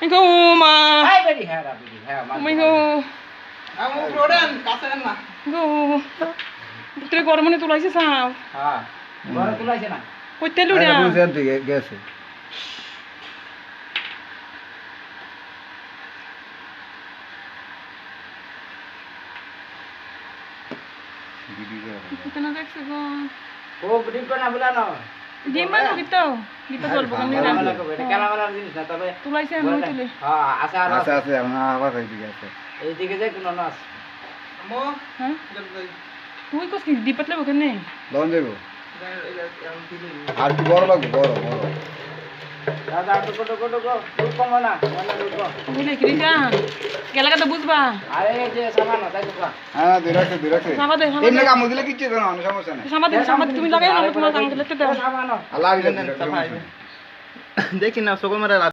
Go ma. Hai beri hera beri hera. Umay go. Kamu Floren, kasain lah. Go. Putre গরমনে তুলাইছে সাপ। হ্যাঁ বড় তুলাইছে না কইতে লুড়া। বুঝেন থেকে গেছে Kita nak eksa go. ও ডিপটা না বলা না Dima no kita. Kita jual bukan ni কেলা lah. এটা কেলা মেলার জিনিস না তবে Tulisan mo tuloy. হ্যাঁ আছে আর আছে আছে আমার আবার এইদিকে আছে এইদিকে যে কোনো নাস Kamu, Ha? jangan Tuloy ko si dipat lang bukan ni. লন দেব yang pilih. আর কি বড় লাগবে বড় বড় দাদা টুকো টুকো টুকো ফুল কম না মানে টুকো Buli kiri kan. Gala ka tabus ba? আরে এই যে সামান তাই তো হ্যাঁ দুই রাখে Sama de, sama এমনি de. কাম দিলে কিচ্ছু না সমস্যা নাই Sama de তুমি লাগাই না তোমার কাম দিলে তো দাও। সামান আল্লাহ দেখি না সকল মেরা